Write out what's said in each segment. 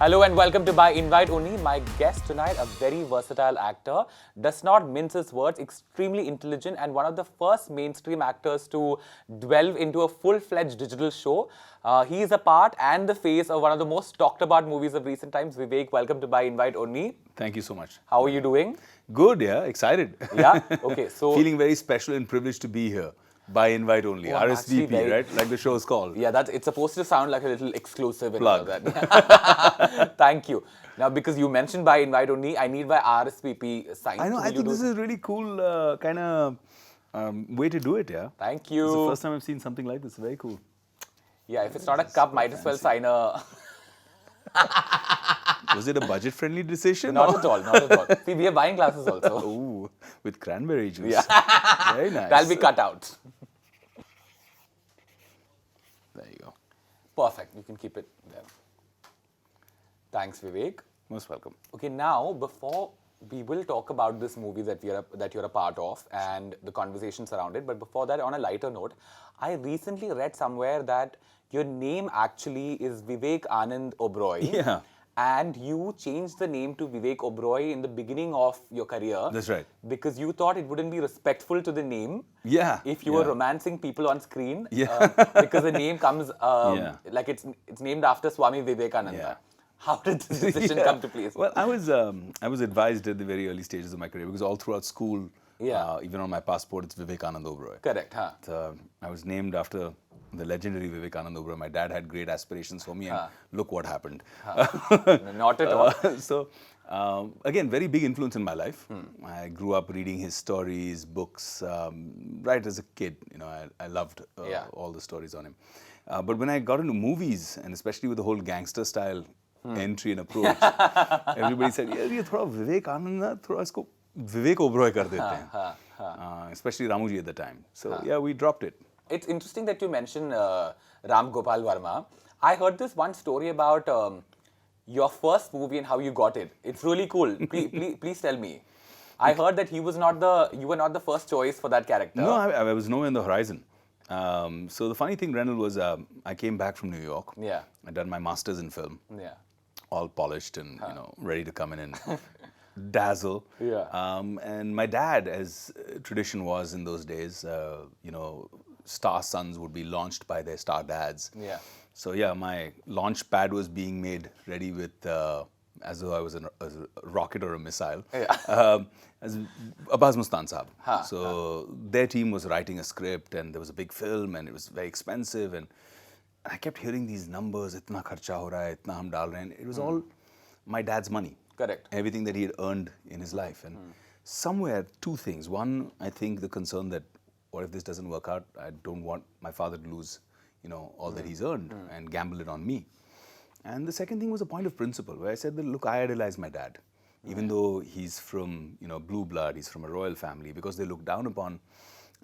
Hello and welcome to By Invite Only. My guest tonight, a very versatile actor, does not mince his words, extremely intelligent, and one of the first mainstream actors to delve into a full-fledged digital show. He is a part and the face of one of the most talked about movies of recent times. Vivek, welcome to By Invite Only. Thank you so much. How are you doing? Good, yeah, excited. Yeah? Okay, so... Feeling very special and privileged to be here. By invite only, RSVP, right? Like the show is called. Yeah, it's supposed to sound like a little exclusive and Plug. all that. Thank you. Now, because you mentioned by invite only, I need my RSVP signed. I know, I think this is a really cool kind of way to do it, yeah? Thank you. It's the first time I've seen something like this. Very cool. Yeah, if it's not a cup, might as well sign a... Was it a budget-friendly decision? Not at all, not at all. See, we have wine glasses also. Ooh, with cranberry juice. Yeah. Very nice. That'll be cut out. There you go. Perfect. You can keep it there. Thanks, Vivek. Most welcome. Okay, now, before we will talk about this movie that you're a part of and the conversations around it, but before that, on a lighter note, I recently read somewhere that your name actually is Vivek Anand Oberoi. Yeah. And you changed the name to Vivek Oberoi in the beginning of your career. That's right. Because you thought it wouldn't be respectful to the name. Yeah. If you were romancing people on screen. Yeah. Because the name comes, like it's named after Swami Vivekananda. Yeah. How did this decision come to place? Well, I was advised at the very early stages of my career because all throughout school, even on my passport, it's Vivek Anand Oberoi. Correct, huh? I was named after the legendary Vivek Anand Oberoi. My dad had great aspirations for me, and look what happened. Not at all. So, again, very big influence in my life. I grew up reading his stories, books, right as a kid. You know, I loved all the stories on him. But when I got into movies, and especially with the whole gangster style entry and approach, everybody said, "Yeah, ये थोड़ा Vivek Anand ना, थोड़ा इसको Vivek Oberoi कर देते हैं." Especially Ramuji at the time. So yeah, we dropped it. It's interesting that you mentioned Ram Gopal Varma. I heard this one story about your first movie and how you got it. It's really cool. Please tell me. I heard that you were not the first choice for that character. No, I was nowhere in the horizon. So the funny thing, Renil, was I came back from New York. Yeah. I'd done my master's in film. Yeah. All polished and ready to come in and dazzle. Yeah. And my dad, as tradition was in those days, star sons would be launched by their star dads. Yeah. So yeah, my launch pad was being made ready with, as though I was a rocket or a missile, as Abbas Mustan Saab. So their team was writing a script and there was a big film and it was very expensive and I kept hearing these numbers, itna kharcha ho raha hai, itna hum dal rahe hain. It was all my dad's money. Correct. Everything that he had earned in his life. And somewhere, two things. One, I think the concern that what if this doesn't work out? I don't want my father to lose, all that he's earned and gamble it on me. And the second thing was a point of principle where I said that, look, I idolize my dad. Even though he's from, blue blood, he's from a royal family, because they look down upon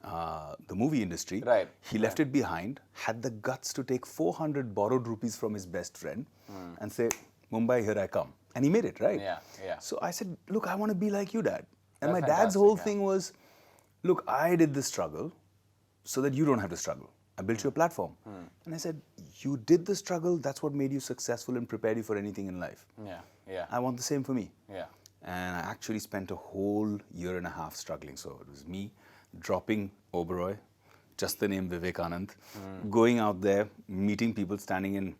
the movie industry. Right. He left it behind, had the guts to take 400 borrowed rupees from his best friend and say, Mumbai, here I come. And he made it, right? Yeah, yeah. So I said, look, I want to be like you, Dad. And That's my dad's fantastic, whole thing was, look, I did this struggle so that you don't have to struggle. I built you a platform. And I said, you did the struggle, that's what made you successful and prepared you for anything in life. Yeah, yeah. I want the same for me. Yeah. And I actually spent a whole year and a half struggling. So it was me dropping Oberoi, just the name Vivek Anand, going out there, meeting people, standing in,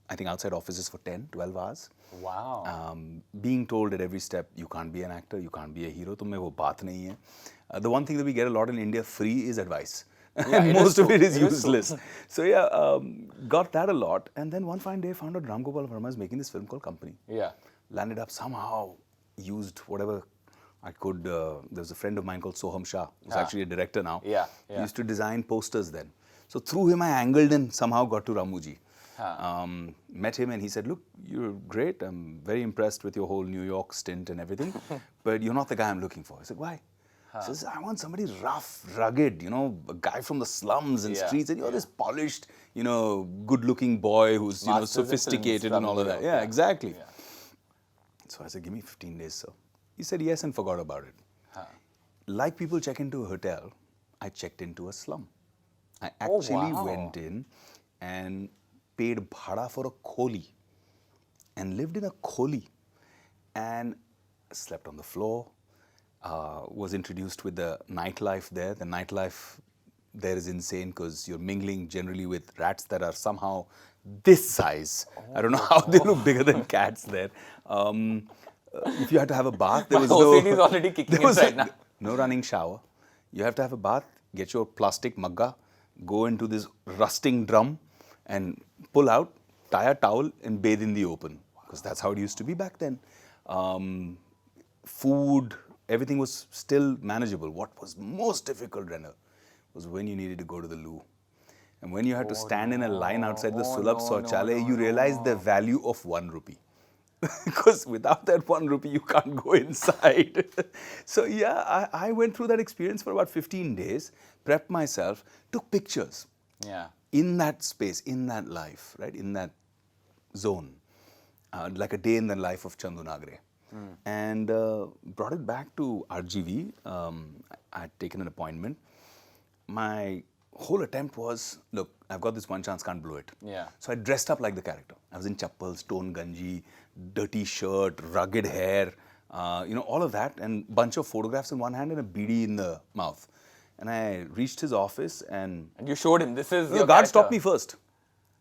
I think, outside offices for 10, 12 hours. Wow. Being told at every step, you can't be an actor, you can't be a hero, tumhe wo baat nahi hai. The one thing that we get a lot in India free is advice. Yeah, Most of it is useless. So yeah, got that a lot. And then one fine day, found out Ram Gopal Varma is making this film called Company. Yeah. Landed up somehow, used whatever I could. There was a friend of mine called Soham Shah, who's actually a director now. Yeah, He yeah. used to design posters then. So through him, I angled and somehow got to Ramuji. Met him and he said, look, you're great. I'm very impressed with your whole New York stint and everything, but you're not the guy I'm looking for. I said, why? He says, I want somebody rough, rugged, a guy from the slums and streets, and you're this polished, good-looking boy who's, sophisticated and all of that. Yeah, exactly. Yeah. So I said, give me 15 days, sir. He said yes and forgot about it. Like people check into a hotel, I checked into a slum. I actually went in and paid bhada for a kholi. and lived in a kholi and slept on the floor, was introduced with the nightlife there. The nightlife there is insane because you're mingling generally with rats that are somehow this size. I don't know how they look bigger than cats there. If you had to have a bath, there was OCD is already kicking in right now. no running shower. You have to have a bath, get your plastic magga, go into this rusting drum and pull out, tie a towel and bathe in the open. Because that's how it used to be back then. Food, everything was still manageable. What was most difficult, Renil, was when you needed to go to the loo. And when you had to stand in a line outside the Sulabh Sauchalaya, you realized the value of 1 rupee. Because without that 1 rupee, you can't go inside. So yeah, I went through that experience for about 15 days, prepped myself, took pictures. Yeah. In that space, in that life, right, in that zone, like a day in the life of Chandu Nagre. And brought it back to RGV. I had taken an appointment. My whole attempt was, look, I've got this one chance, can't blow it. Yeah. So I dressed up like the character. I was in chappals, stone ganji, dirty shirt, rugged hair, all of that, and bunch of photographs in one hand and a beedi in the mouth. And I reached his office and you showed him, this is the your guard character. stopped me first.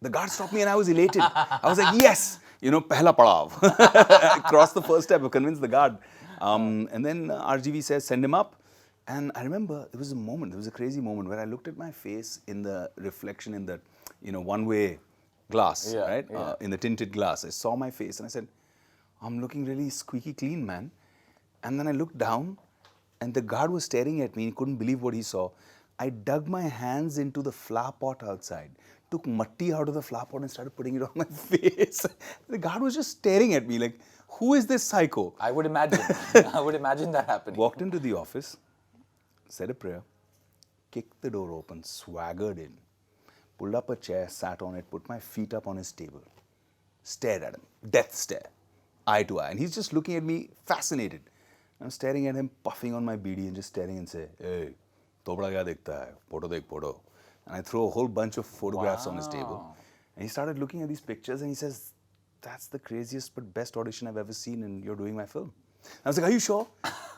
The guard stopped me and I was elated. I was like, yes, pehla padav. I crossed the first step, I convinced the guard. And then RGV says, send him up. And I remember there was a crazy moment where I looked at my face in the reflection in the, one-way glass, right? Yeah. In the tinted glass. I saw my face and I said, I'm looking really squeaky clean, man. And then I looked down and the guard was staring at me. He couldn't believe what he saw. I dug my hands into the flower pot outside, took matti out of the flower pot and started putting it on my face. The guard was just staring at me like, who is this psycho? I would imagine. I would imagine that happening. Walked into the office, said a prayer, kicked the door open, swaggered in, pulled up a chair, sat on it, put my feet up on his table, stared at him, death stare, eye to eye. And he's just looking at me, fascinated. I'm staring at him, puffing on my beedi and just staring and say, hey, tobda kya dekhta hai? Photo dekh, photo. And I throw a whole bunch of photographs on his table. And he started looking at these pictures and he says, that's the craziest but best audition I've ever seen and you're doing my film. I was like, are you sure?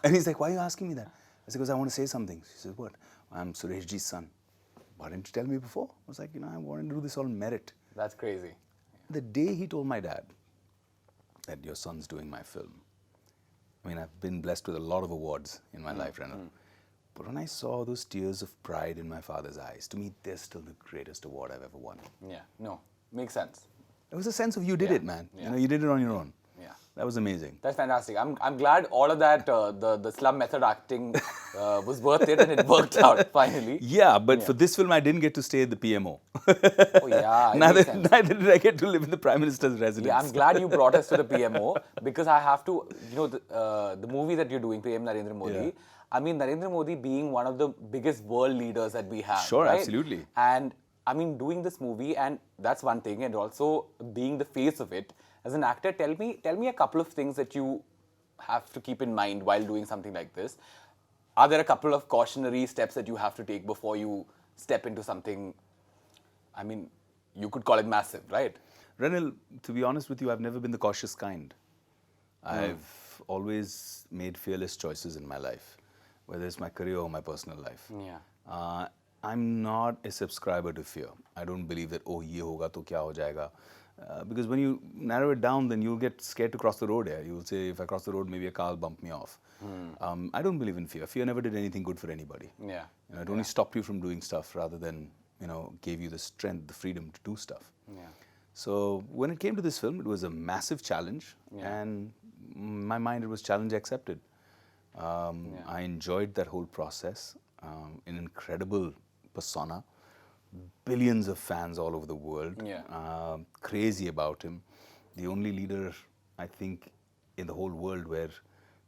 And he's like, why are you asking me that? I said, because I want to say something. He said, what? I'm Sureshji's son. Why didn't you tell me before? I was like, I wanted to do this on merit. That's crazy. The day he told my dad that your son's doing my film, I've been blessed with a lot of awards in my life, Renil. But when I saw those tears of pride in my father's eyes, to me, they're still the greatest award I've ever won. Yeah, no, makes sense. It was a sense of you did it, man. Yeah. You did it on your own. Yeah. That was amazing. That's fantastic. I'm glad all of that, the slum method acting was worth it and it worked out finally. Yeah, but for this film, I didn't get to stay at the PMO. Oh yeah, neither did I get to live in the Prime Minister's residence. Yeah, I'm glad you brought us to the PMO because I have to, the movie that you're doing, PM Narendra Modi, Yeah. Narendra Modi being one of the biggest world leaders that we have. Sure, right? absolutely. And doing this movie, and that's one thing, and also being the face of it, as an actor, tell me a couple of things that you have to keep in mind while doing something like this. Are there a couple of cautionary steps that you have to take before you step into something, you could call it massive, right? Renil, to be honest with you, I've never been the cautious kind. I've always made fearless choices in my life, whether it's my career or my personal life. Yeah. I'm not a subscriber to fear. I don't believe that, ye hoga to kya ho jayega. Because when you narrow it down, then you'll get scared to cross the road here. You'll say, if I cross the road, maybe a car will bump me off. I don't believe in fear. Fear never did anything good for anybody. Yeah. It only stopped you from doing stuff rather than, gave you the strength, the freedom to do stuff. Yeah. So when it came to this film, it was a massive challenge. And in my mind, it was challenge accepted. I enjoyed that whole process. An incredible persona. Billions of fans all over the world. Crazy about him. The only leader, I think, in the whole world where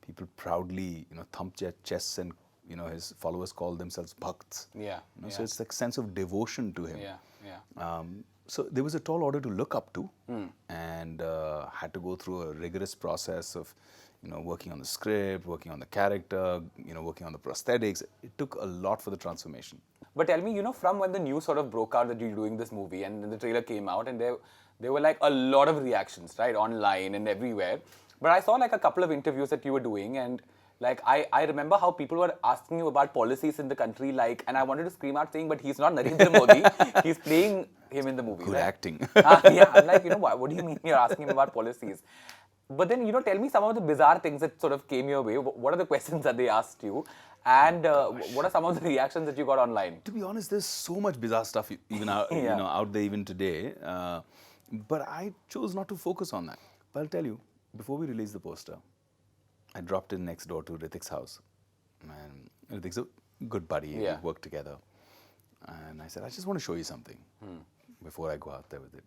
people proudly, thump their chests and, his followers call themselves bhakts. So it's like sense of devotion to him. So there was a tall order to look up to and had to go through a rigorous process of, working on the script, working on the character, working on the prosthetics. It took a lot for the transformation. But tell me, from when the news sort of broke out that you're doing this movie and then the trailer came out and there were like a lot of reactions, right, online and everywhere. But I saw like a couple of interviews that you were doing and like I remember how people were asking you about policies in the country, like, and I wanted to scream out saying, but he's not Narendra Modi, he's playing him in the movie. Good right? acting. Yeah, I'm like, what do you mean you're asking him about policies? But then, tell me some of the bizarre things that sort of came your way. What are the questions that they asked you? And what are some of the reactions that you got online? To be honest, there's so much bizarre stuff even out, out there even today. But I chose not to focus on that. But I'll tell you, before we released the poster, I dropped in next door to Ritik's house. And Ritik's a good buddy. Yeah. We worked together. And I said, I just want to show you something before I go out there with it.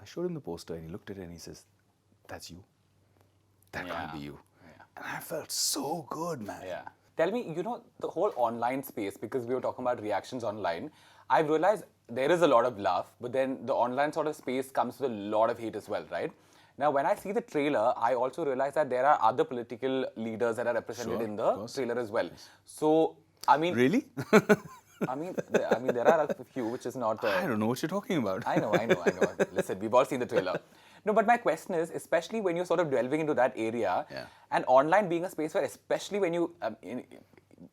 I showed him the poster and he looked at it and he says, that's you. That can't be you. Yeah. And I felt so good, man. Yeah. Tell me, the whole online space, because we were talking about reactions online, I've realized there is a lot of love, but then the online sort of space comes with a lot of hate as well, right? Now, when I see the trailer, I also realize that there are other political leaders that are represented in the trailer as well. So, I mean... Really? I mean, there are a few, which is not... I don't know what you're talking about. I know. Listen, we've all seen the trailer. No, but my question is, especially when you're sort of delving into that area, and online being a space where, especially when you,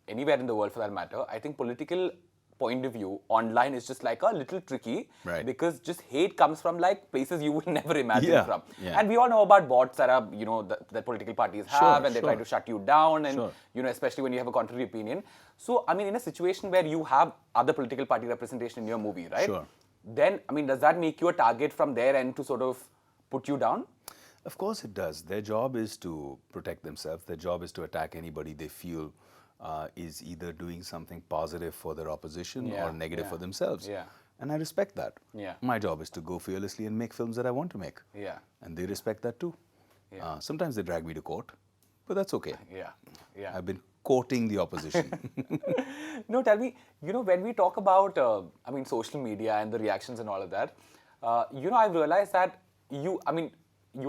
anywhere in the world for that matter, I think political point of view, online is just like a little tricky, right? Because just hate comes from like places you would never imagine from. Yeah. And we all know about bots that are, that political parties have, and they try to shut you down, and, especially when you have a contrary opinion. So, I mean, in a situation where you have other political party representation in your movie, right? Sure. Then, I mean, does that make you a target from their end to sort of put you down? Of course it does. Their job is to protect themselves. Their job is to attack anybody they feel is either doing something positive for their opposition or negative for themselves. Yeah. And I respect that. Yeah. My job is to go fearlessly and make films that I want to make. Yeah. And they respect that too. Yeah. Sometimes they drag me to court, but that's okay. Yeah. I've been courting the opposition. No, tell me, when we talk about, social media and the reactions and all of that, I've realized that you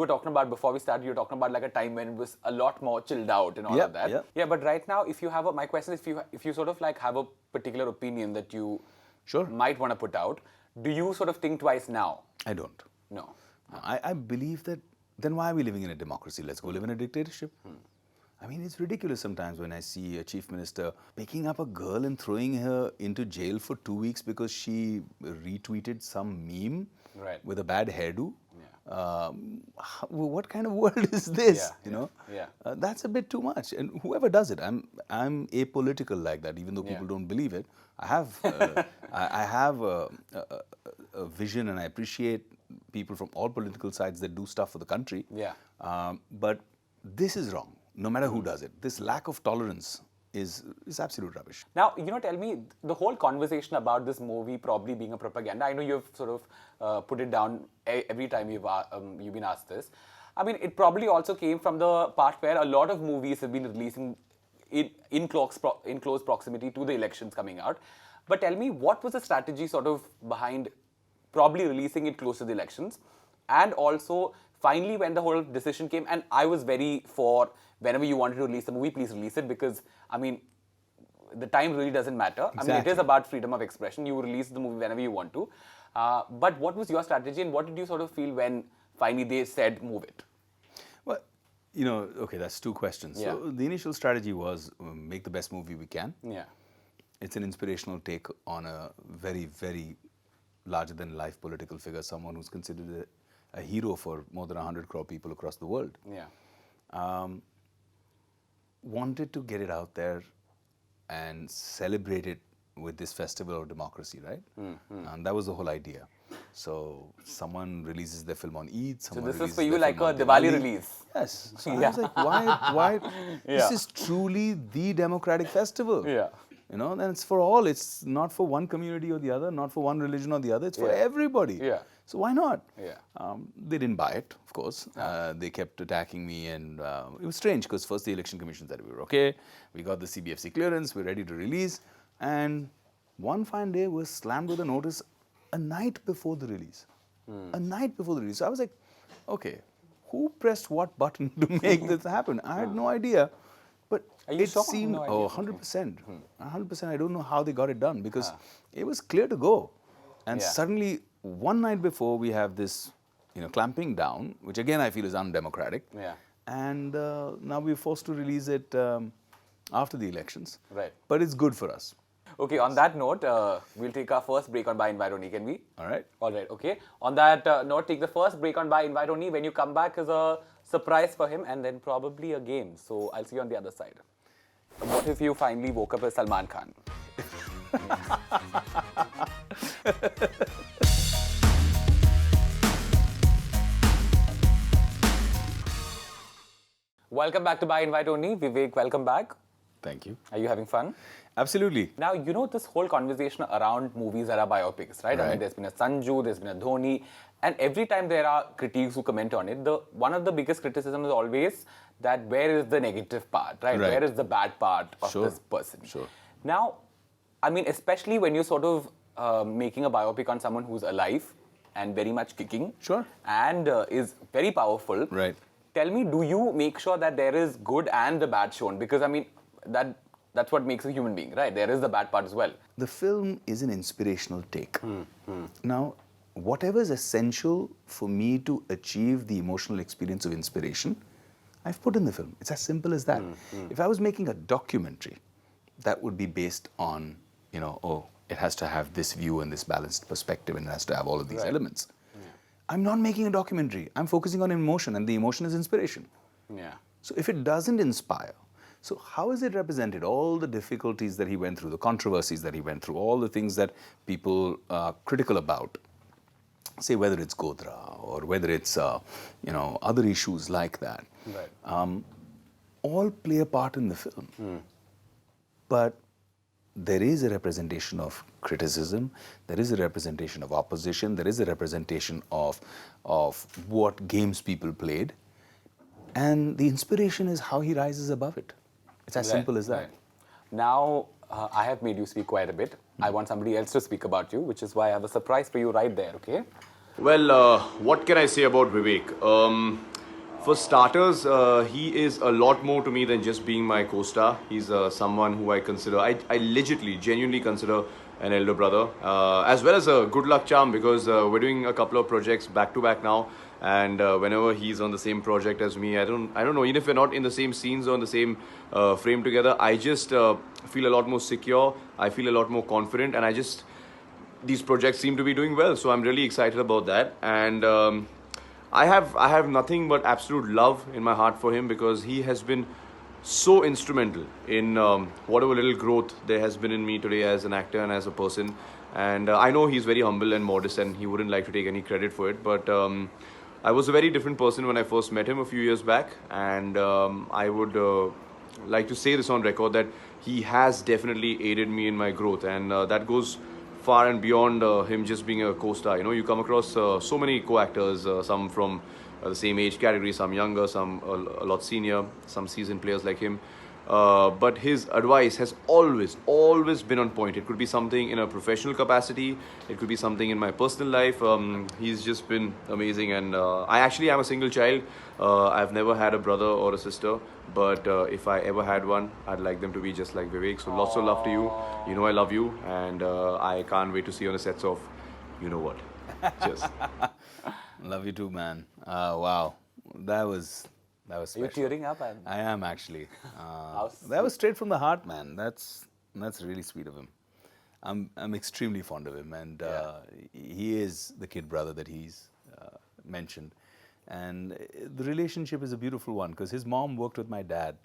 were talking about, before we started, you were talking about like a time when it was a lot more chilled out and all of that. Yeah, but right now, if you have my question is, if you sort of like have a particular opinion that you might want to put out, do you sort of think twice now? I don't. No. I believe that, then why are we living in a democracy? Let's go live in a dictatorship. I mean, it's ridiculous sometimes when I see a chief minister picking up a girl and throwing her into jail for 2 weeks because she retweeted some meme with a bad hairdo. What kind of world is this? That's a bit too much. And whoever does it, I'm apolitical like that. Even though people don't believe it, I have a vision, and I appreciate people from all political sides that do stuff for the country. But this is wrong. No matter who does it, this lack of tolerance is absolute rubbish. Now, tell me, the whole conversation about this movie probably being a propaganda, I know you've sort of put it down every time you've been asked this. I mean, it probably also came from the part where a lot of movies have been releasing in close proximity to the elections coming out. But tell me, what was the strategy sort of behind probably releasing it close to the elections? And also, finally, when the whole decision came, and I was very for whenever you wanted to release the movie, please release it, because, I mean, the time really doesn't matter. Exactly. I mean, it is about freedom of expression. You release the movie whenever you want to. But what was your strategy, and what did you sort of feel when finally they said move it? Well, okay, that's two questions. So the initial strategy was make the best movie we can. Yeah. It's an inspirational take on a very, very larger-than-life political figure, someone who's considered a hero for more than 100 crore people across the world. Yeah. Wanted to get it out there and celebrate it with this festival of democracy, right? And that was the whole idea. So someone releases their film on Eid. So this is for you like a Diwali release. Yes. So I was like, why? This is truly the democratic festival. Yeah. And it's for all. It's not for one community or the other, not for one religion or the other. It's for everybody. Yeah. So why not? Yeah. They didn't buy it, of course. They kept attacking me, and it was strange because first the election commission said we were okay. We got the CBFC clearance. We're ready to release. And one fine day, we were slammed with a notice a night before the release. A night before the release. So I was like, okay, who pressed what button to make this happen? I had no idea. But Are you it sure? seemed, No idea. oh, 100%. 100%. I don't know how they got it done because it was clear to go. And Yeah. suddenly, one night before, we have this, clamping down, which again I feel is undemocratic. Yeah. And now we're forced to release it after the elections. Right. But it's good for us. Okay, on that note, we'll take our first break on By Invite Only, can we? All right. All right, okay. On that note, take the first break on By Invite Only. When you come back is a surprise for him and then probably a game. So I'll see you on the other side. What if you finally woke up as Salman Khan? Welcome back to By Invite Only. Vivek, welcome back. Thank you. Are you having fun? Absolutely. Now, this whole conversation around movies that are biopics, right? I mean, there's been a Sanju, there's been a Dhoni, and every time there are critiques who comment on it, one of the biggest criticisms is always that where is the negative part, right? Where is the bad part of this person? Sure. Now, I mean, especially when you're sort of making a biopic on someone who's alive and very much kicking. Sure. And is very powerful. Right. Tell me, do you make sure that there is good and the bad shown? Because, I mean, that's what makes a human being, right? There is the bad part as well. The film is an inspirational take. Now, whatever is essential for me to achieve the emotional experience of inspiration, I've put in the film. It's as simple as that. If I was making a documentary, that would be based on, it has to have this view and this balanced perspective and it has to have all of these elements. I'm not making a documentary. I'm focusing on emotion, and the emotion is inspiration. Yeah. So if it doesn't inspire, so how is it represented? All the difficulties that he went through, the controversies that he went through, all the things that people are critical about, say whether it's Godra or whether it's other issues like that, all play a part in the film. But there is a representation of criticism, there is a representation of opposition, there is a representation of what games people played, and the inspiration is how he rises above it. It's as simple as that. Right. Now, I have made you speak quite a bit. I want somebody else to speak about you, which is why I have a surprise for you right there, okay? Well, what can I say about Vivek? For starters, he is a lot more to me than just being my co-star. He's someone who I consider, I legitimately, genuinely consider an elder brother, as well as a good luck charm, because we're doing a couple of projects back to back now. And whenever he's on the same project as me, I don't know, even if we're not in the same scenes or in the same frame together, I just feel a lot more secure. I feel a lot more confident, and these projects seem to be doing well. So I'm really excited about that. And I have nothing but absolute love in my heart for him, because he has been so instrumental in whatever little growth there has been in me today as an actor and as a person. And I know he's very humble and modest, and he wouldn't like to take any credit for it, but I was a very different person when I first met him a few years back, and I would like to say this on record that he has definitely aided me in my growth, and that goes far and beyond him just being a co-star. You come across so many co-actors, some from the same age category, some younger, some a lot senior, some seasoned players like him. But his advice has always been on point. It could be something in a professional capacity, it could be something in my personal life. He's just been amazing, and I actually am a single child. I've never had a brother or a sister, but if I ever had one, I'd like them to be just like Vivek. So lots of love to you. You know I love you, and I can't wait to see you on the sets of you know what. Cheers. Love you too, man. Wow, that was special. Are you tearing up? I am actually. That was straight from the heart, man. That's really sweet of him. I'm extremely fond of him, and he is the kid brother that he's mentioned. And the relationship is a beautiful one, because his mom worked with my dad,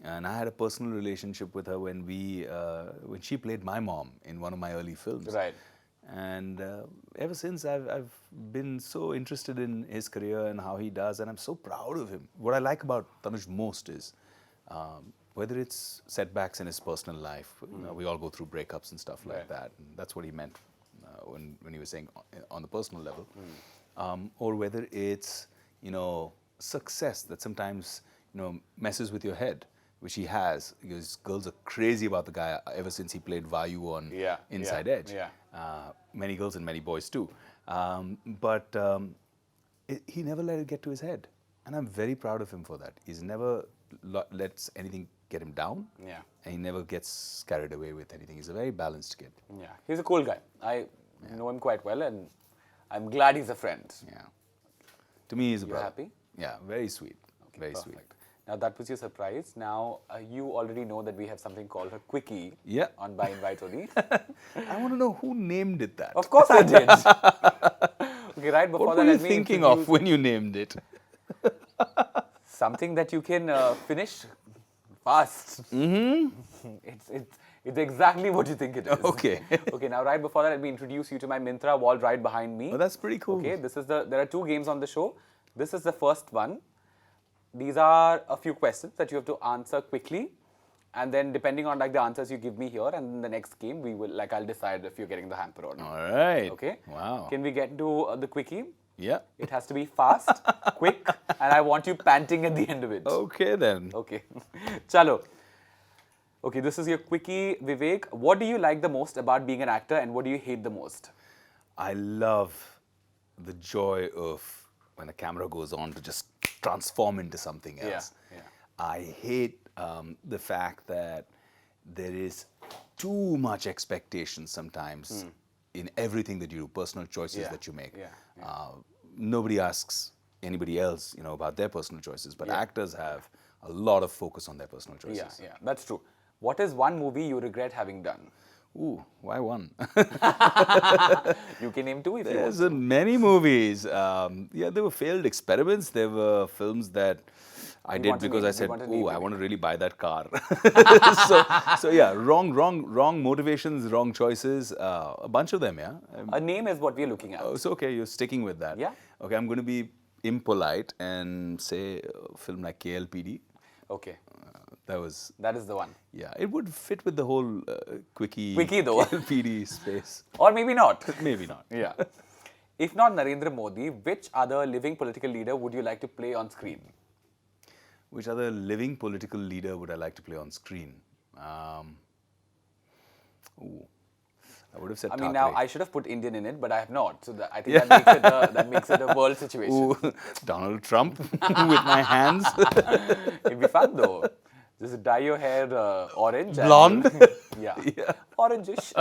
and I had a personal relationship with her when she played my mom in one of my early films. Right. And ever since, I've been so interested in his career and how he does, and I'm so proud of him. What I like about Tanuj most is whether it's setbacks in his personal life. We all go through breakups and stuff like that. And that's what he meant when he was saying on the personal level. Or whether it's success that sometimes messes with your head, which he has, because girls are crazy about the guy ever since he played Vayu on Inside Edge. Many girls and many boys too. But he never let it get to his head. And I'm very proud of him for that. He's never lets anything get him down. Yeah. And he never gets carried away with anything. He's a very balanced kid. Yeah. He's a cool guy. I know him quite well, and I'm glad he's a friend. Yeah. To me, he's a You brother. happy? Yeah, very sweet. Okay, very perfect. sweet. Now that was your surprise. Now you already know that we have something called a Quickie Yeah. on By Invite only. I want to know who named it that. Of course I did. Okay, right before What that, were you let me thinking introduce of when you named it? something that you can finish fast. It's exactly what you think it is. Okay. Okay, now right before that, let me introduce you to my Myntra wall right behind me. Oh, that's pretty cool. Okay, there are 2 games on the show. This is the first one. These are a few questions that you have to answer quickly. And then depending on like the answers you give me here, and in the next game, I'll decide if you're getting the hamper or not. All right. Okay? Wow. Can we get to the Quickie? Yeah. It has to be fast, quick, and I want you panting at the end of it. Okay then. Okay. Chalo. Okay, this is your Quickie, Vivek. What do you like the most about being an actor, and what do you hate the most? I love the joy of when a camera goes on to just transform into something else. Yeah. I hate the fact that there is too much expectation sometimes in everything that you do, personal choices that you make. Nobody asks anybody else, about their personal choices, but actors have a lot of focus on their personal choices. Yeah, that's true. What is one movie you regret having done? Ooh, why one? You can name 2 if you want. There's many movies. There were failed experiments. There were films that I did want to because name- I said, you want to name "Oh, I it. want to really buy that car." so yeah, wrong motivations, wrong choices. A bunch of them, yeah. A name is what we're looking at. Oh, it's okay. You're sticking with that. Yeah. Okay, I'm going to be impolite and say a film like KLPD. Okay, That that is the one. yeah, it would fit with the whole Quickie though. KLPD space. Or maybe not. Maybe not. Yeah. If not Narendra Modi, which other living political leader would you like to play on screen? Which other living political leader would I like to play on screen? I would have said I mean, Thackeray. now I should have put Indian in it, but I have not. So I think that makes it a world situation. Ooh, Donald Trump with my hands. It'd be fun though. Just dye your hair orange. Blonde? Yeah. Orangish.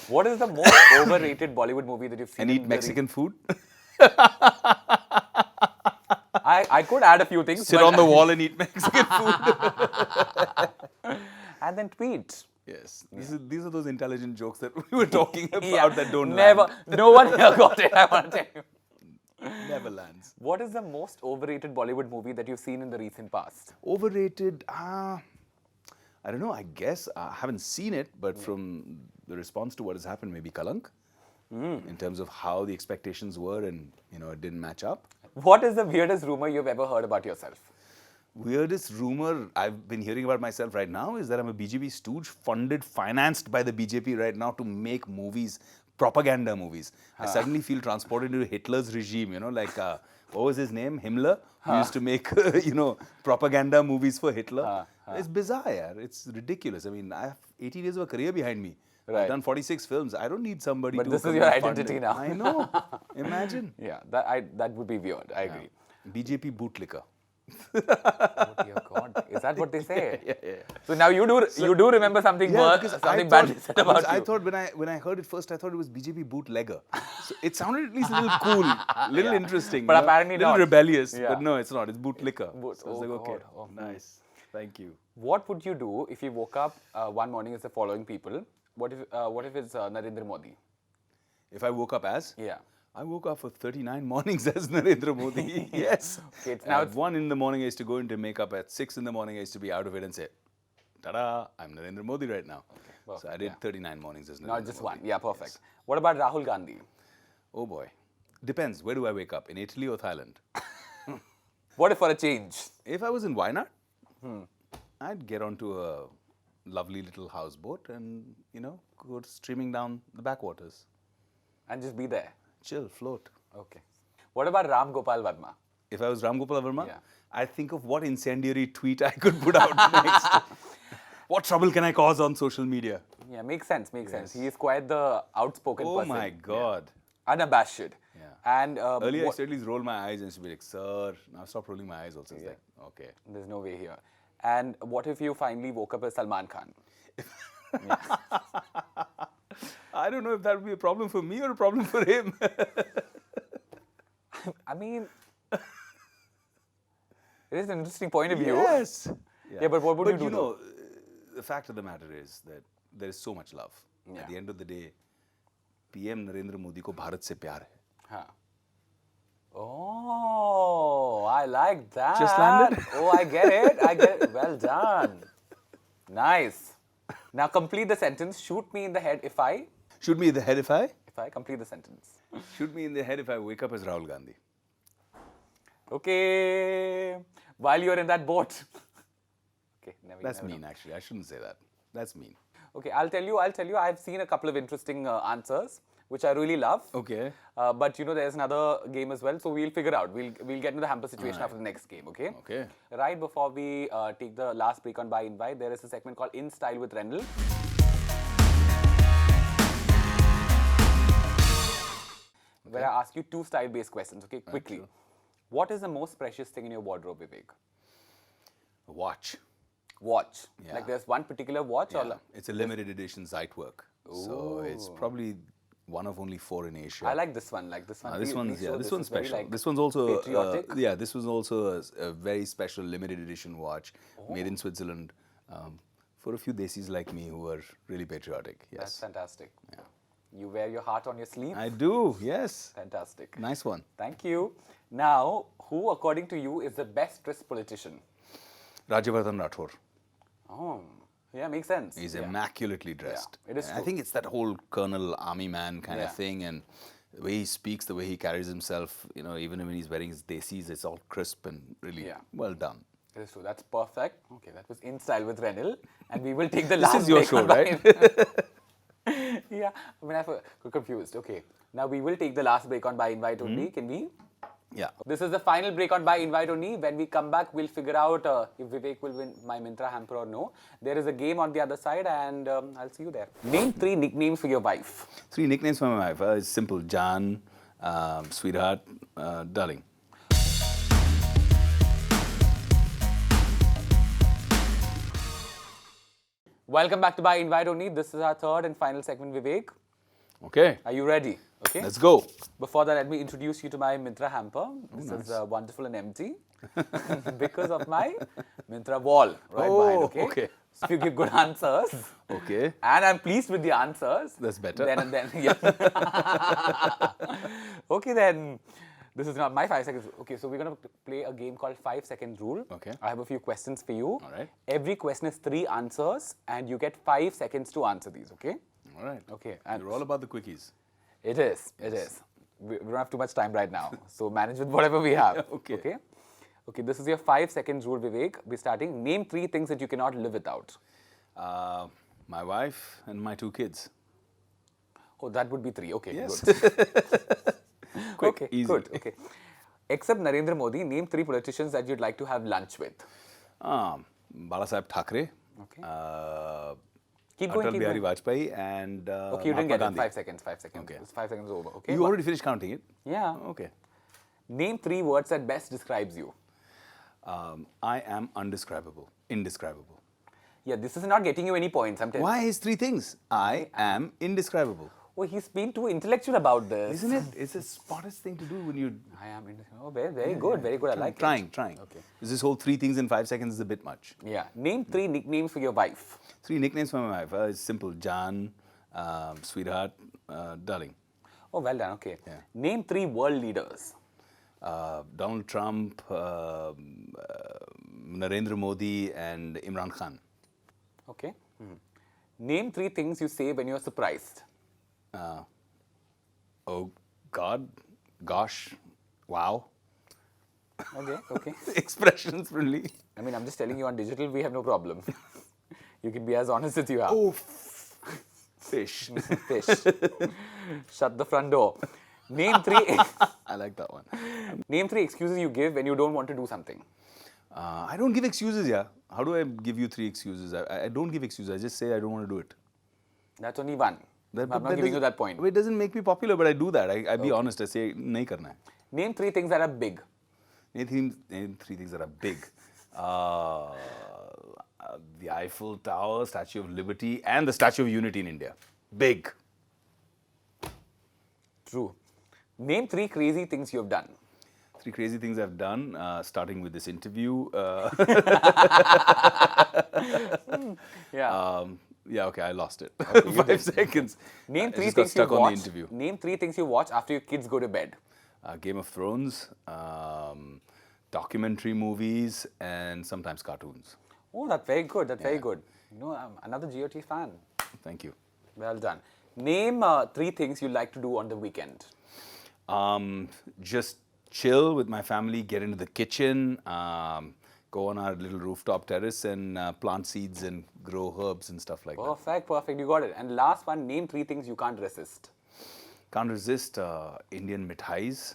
What is the most overrated Bollywood movie that you've seen? And eat Mexican food. I could add a few things. Sit but on the wall and eat Mexican food. And then tweet. Yes. These are those intelligent jokes that we were talking about Yeah. that don't Never. land. No one here got it, I want to tell you. Never lands. What is the most overrated Bollywood movie that you've seen in the recent past? Overrated. I don't know. I guess I haven't seen it, but from the response to what has happened, maybe Kalank, in terms of how the expectations were, and it didn't match up. What is the weirdest rumor you've ever heard about yourself? Weirdest rumor I've been hearing about myself right now is that I'm a BJP stooge, financed by the BJP right now to make movies, propaganda movies. I suddenly feel transported into Hitler's regime, like, what was his name? Himmler? Who used to make, propaganda movies for Hitler. It's bizarre, yaar. It's ridiculous. I mean, I have 18 years of a career behind me. Right. I've done 46 films. I don't need somebody But to this is come your and fund identity it. now. I know. Imagine. Yeah, that would be weird. I agree. BJP bootlicker. Oh dear God, is that what they say? Yeah. So now you do remember something because something badly said about I you. thought when I heard it first, I thought it was BJP bootlegger. So it sounded at least a little cool, little interesting, But apparently little not. rebellious. Yeah. But no, it's not. It's bootlicker. So I was oh like, okay, God. Oh, nice, thank you. What would you do if you woke up one morning as the following people? What if it's Narendra Modi? If I woke up as? Yeah. I woke up for 39 mornings as Narendra Modi. Yes. Okay, At 1 in the morning, I used to go into makeup. At 6 in the morning, I used to be out of it and say, "Ta-da! I'm Narendra Modi right now." So I did 39 mornings as Narendra Not just Modi. one. Yeah, perfect. What about Rahul Gandhi? Oh boy. Depends. Where do I wake up? In Italy or Thailand? What if for a change? If I was in Wayanad, I'd get onto a lovely little houseboat and, go streaming down the backwaters. And just be there. Chill, float. Okay. What about Ram Gopal Varma? If I was Ram Gopal Varma, Yeah. I'd think of what incendiary tweet I could put out next. What trouble can I cause on social media? Yeah, makes sense. He is quite the outspoken Oh person. my God. Unabashed. Yeah. And Earlier, I used to at least roll my eyes and she'd be like, sir. Now stop rolling my eyes also. It's like, okay. There's no way here. And what if you finally woke up as Salman Khan? I don't know if that would be a problem for me or a problem for him. I mean, it is an interesting point of view. Yes. Yeah, but what would you do? You know, the fact of the matter is that there is so much love. Yeah. At the end of the day, PM Narendra Modi ko Bharat se pyar hai. Huh. Oh, I like that. Just landed? Oh, I get it. I get it. Well done. Nice. Now complete the sentence. Shoot me in the head if I... Shoot me in the head if I? If I complete the sentence. Shoot me in the head if I wake up as Rahul Gandhi. Okay. While you're in that boat. Okay, That's mean, actually. I shouldn't say that. That's mean. Okay, I'll tell you. I've seen a couple of interesting answers, which I really love. Okay. But you know, there's another game as well, so we'll figure out. We'll get into the hamper situation after the next game, okay? Okay. Right before we take the last break on By Invite, there is a segment called In Style with Renil. Where I ask you two style-based questions, okay? Quickly. Sure. What is the most precious thing in your wardrobe, Vivek? A watch. Watch. Yeah. Like there's one particular watch Yeah. or... It's a limited edition Zeitwerk. So it's probably one of only 4 in Asia. I like this one. This Please one's show. this one's is very, special. like, This one's also patriotic. this was also a very special limited edition watch made in Switzerland for a few desis like me who are really patriotic. Yes. That's fantastic. Yeah. You wear your heart on your sleeve. I do. Yes. Fantastic. Nice one. Thank you. Now, who according to you is the best dressed politician? Rajyavardhan Rathore. Oh, yeah, makes sense. He's immaculately dressed. it is I true. think it's that whole colonel army man kind Yeah. of thing, and the way he speaks, the way he carries himself, you know, even when he's wearing his desis, it's all crisp and really well done. It is true. That's perfect. Okay, that was In Style with Renil. And we will take the This last is your break show, on right? Yeah, I mean, I got confused. Okay, now we will take the last break on By Invite only. Can we? Yeah. This is the final break on By Invite only. When we come back, we'll figure out if Vivek will win my Myntra hamper or no. There is a game on the other side, and I'll see you there. Name 3 nicknames for your wife. 3 nicknames for my wife. It's simple. Jaan, sweetheart, darling. Welcome back to By Invite only. This is our third and final segment, Vivek. Okay. Are you ready? Okay. Let's go. Before that, let me introduce you to my Myntra hamper. This is wonderful and empty because of my Myntra wall right behind. Okay. Okay. So if you give good answers, Okay. and I'm pleased with the answers. That's better. Then yeah. Okay, then. This is not my 5 seconds. Okay, so we're going to play a game called 5 second rule. Okay. I have a few questions for you. All right. Every question is 3 answers, and you get 5 seconds to answer these. Okay. All right. Okay. And You're all about the quickies. it is. It is. We don't have too much time right now, so manage with whatever we have. Okay. Okay. Okay. This is your 5 seconds rule, Vivek. We're starting. Name 3 things that you cannot live without. My wife and my 2 kids. Oh, that would be 3. Okay. Yes. Good. Quick, Okay. easy. Good. Okay. Except Narendra Modi, name 3 politicians that you'd like to have lunch with. Balasaheb Thackeray. Okay. Atal Keep going. Keep Bihari going. Vajpayee and Okay, you didn't Mahatma get Gandhi. it. 5 seconds. 5 seconds. Okay. It's 5 seconds over. Okay. You already finished counting it? Yeah. Okay. Name 3 words that best describes you. I am undescribable, indescribable. Yeah, this is not getting you any points. I'm telling. Why is 3 things? I am indescribable. Oh, he's been too intellectual about this. Isn't it? It's the smartest thing to do when you... I am. Oh, very good. Very good. I like trying, it. trying. Okay. This whole 3 things in 5 seconds is a bit much. Yeah. Name 3 nicknames for your wife. 3 nicknames for my wife. It's simple. Jaan, sweetheart, darling. Oh, well done. Okay. Yeah. Name 3 world leaders. Donald Trump, Narendra Modi and Imran Khan. Okay. Name 3 things you say when you're surprised. Oh God, gosh, wow. Okay. Okay. Expressions really. I mean, I'm just telling you on digital, we have no problem. You can be as honest as you are. Oh, fish. Fish. Shut the front door. Name 3. I like that one. Name 3 excuses you give when you don't want to do something. I don't give excuses, yeah. How do I give you 3 excuses? I don't give excuses. I just say I don't want to do it. That's only 1. That, I'm not giving you that point. It doesn't make me popular, but I do that. I be honest. I say, nahi karna hai. Name 3 things that are big. Name 3 things that are big. The Eiffel Tower, Statue of Liberty, and the Statue of Unity in India. Big. True. Name 3 crazy things you have done. 3 crazy things I've done, starting with this interview. Yeah. Yeah, okay, I lost it. Okay, you 5 did. seconds. Name I 3 just got things you stuck on watch. the interview. Name 3 things you watch after your kids go to bed. Game of Thrones, documentary movies, and sometimes cartoons. Oh, that's very good. That's very good. You know, I'm another GOT fan. Thank you. Well done. Name 3 things you like to do on the weekend. Just chill with my family, get into the kitchen, go on our little rooftop terrace and plant seeds and grow herbs and stuff like that. Perfect, perfect. You got it. And last one, name 3 things you can't resist. Can't resist Indian mithais,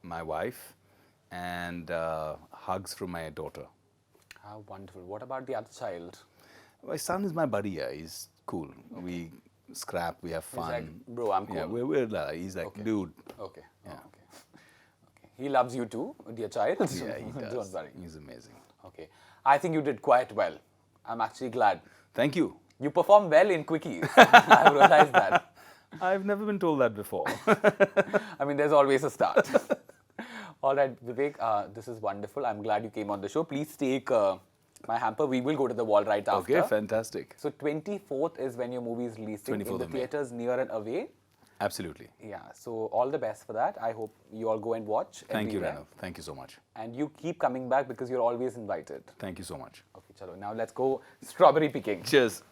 my wife, and hugs from my daughter. How wonderful. What about the other child? My son is my buddy, yeah. He's cool. We scrap, we have fun. He's like, bro, I'm cool. Yeah, he's like, dude. Okay. Yeah. Okay. He loves you too, dear child. Yeah, he does. Don't worry. He's amazing. Okay. I think you did quite well. I'm actually glad. Thank you. You perform well in Quickie. I realized that. I've never been told that before. I mean, there's always a start. All right, Vivek, this is wonderful. I'm glad you came on the show. Please take my hamper. We will go to the wall right after. Okay, fantastic. So 24th is when your movie is releasing in 24th the of May. theatres near and away. Absolutely. Yeah, so all the best for that. I hope you all go and watch. Thank you, everywhere. Renil. Thank you so much. And you keep coming back because you're always invited. Thank you so much. Okay, chalo. Now let's go strawberry picking. Cheers.